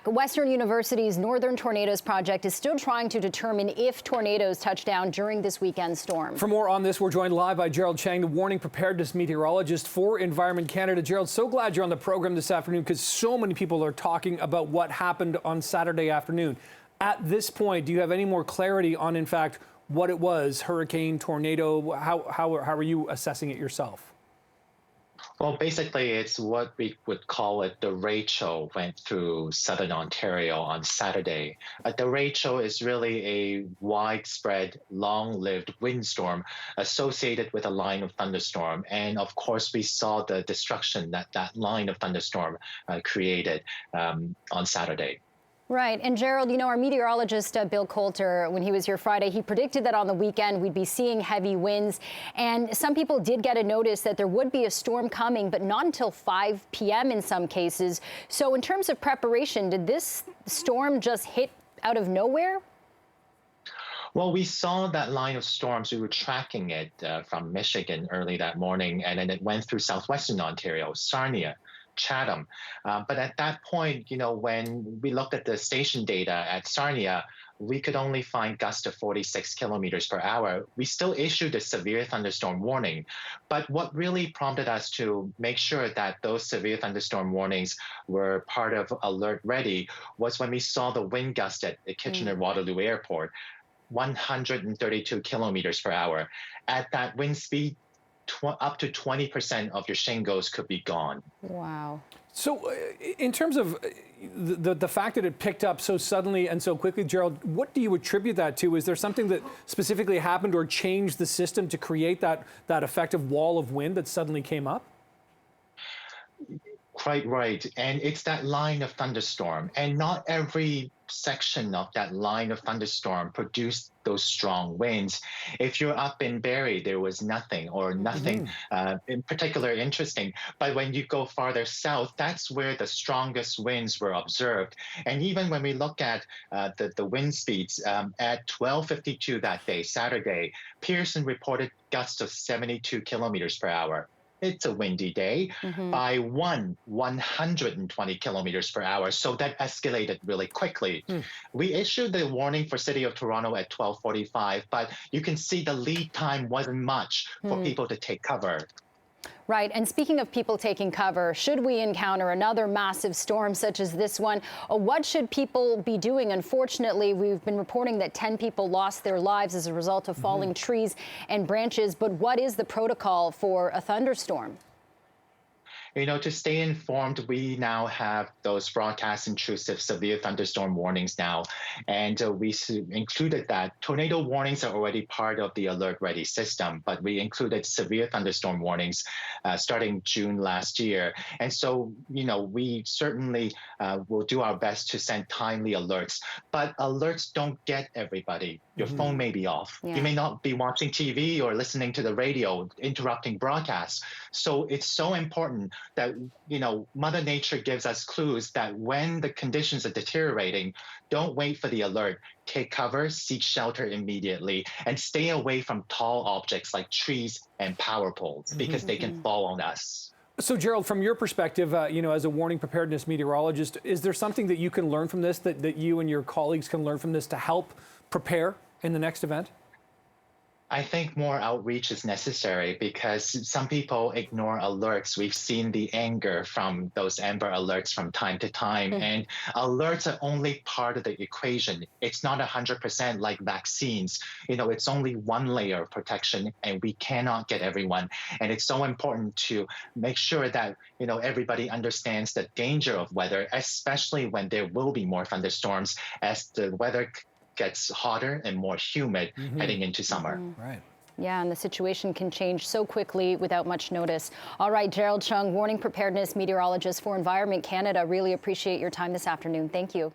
Western University's Northern Tornadoes Project is still trying to determine if tornadoes touch down during this weekend's storm. For more on this, we're joined live by Gerald Chang, the warning preparedness meteorologist for Environment Canada. Gerald, so glad you're on the program this afternoon because so many people are talking about what happened on Saturday afternoon. At this point, do you have any more clarity on, in fact, what it was, hurricane, tornado? How are you assessing it yourself? Well, basically, it's what we would call it the Rachel went through southern Ontario on Saturday. The Rachel is really a widespread, long-lived windstorm associated with a line of thunderstorm. And of course, we saw the destruction that that line of thunderstorm created on Saturday. Right. And Gerald, you know, our meteorologist, Bill Coulter, when he was here Friday, he predicted that on the weekend we'd be seeing heavy winds. And some people did get a notice that there would be a storm coming, but not until 5 p.m. in some cases. So in terms of preparation, did this storm just hit out of nowhere? Well, we saw that line of storms. We were tracking it from Michigan early that morning, and then it went through southwestern Ontario, Sarnia, Chatham. But at that point, you know, when we looked at the station data at Sarnia, we could only find gusts of 46 kilometers per hour. We still issued a severe thunderstorm warning. But what really prompted us to make sure that those severe thunderstorm warnings were part of Alert Ready was when we saw the wind gust at the Kitchener-Waterloo Airport, 132 kilometers per hour. At that wind speed, up to 20% of your shingles could be gone. Wow. So in terms of the fact that it picked up so suddenly and so quickly, Gerald, what do you attribute that to? Is there something that specifically happened or changed the system to create that effective wall of wind that suddenly came up? Quite right. And it's that line of thunderstorm. And not every section of that line of thunderstorm produced those strong winds. If you're up in Barrie, there was nothing or nothing in particular interesting. But when you go farther south, that's where the strongest winds were observed. And even when we look at the wind speeds, at 12:52 that day, Saturday, Pearson reported gusts of 72 kilometers per hour. It's a windy day by 120 kilometers per hour. So that escalated really quickly. We issued the warning for City of Toronto at 12:45, but you can see the lead time wasn't much for people to take cover. Right. And speaking of people taking cover, should we encounter another massive storm such as this one, what should people be doing? Unfortunately, we've been reporting that 10 people lost their lives as a result of falling trees and branches. But what is the protocol for a thunderstorm? You know, to stay informed, we now have those broadcast intrusive severe thunderstorm warnings now. And we included that. Tornado warnings are already part of the Alert Ready system, but we included severe thunderstorm warnings starting June last year. And so, you know, we certainly will do our best to send timely alerts. But alerts don't get everybody. Your phone may be off. You may not be watching TV or listening to the radio, interrupting broadcasts. So it's so important that, you know, Mother Nature gives us clues that when the conditions are deteriorating, don't wait for the alert. Take cover, seek shelter immediately, and stay away from tall objects like trees and power poles because they can fall on us. So, Gerald, from your perspective, you know, as a warning preparedness meteorologist, is there something that you can learn from this, that you and your colleagues can learn from this to help prepare in the next event? I think more outreach is necessary because some people ignore alerts. We've seen the anger from those Amber Alerts from time to time, and alerts are only part of the equation. It's not 100% like vaccines. You know, it's only one layer of protection, and we cannot get everyone. And it's so important to make sure that, you know, everybody understands the danger of weather, especially when there will be more thunderstorms as the weather gets hotter and more humid heading into summer. Right. Yeah, and the situation can change so quickly without much notice. All right, Gerald Chung, warning preparedness meteorologist for Environment Canada. Really appreciate your time this afternoon. Thank you.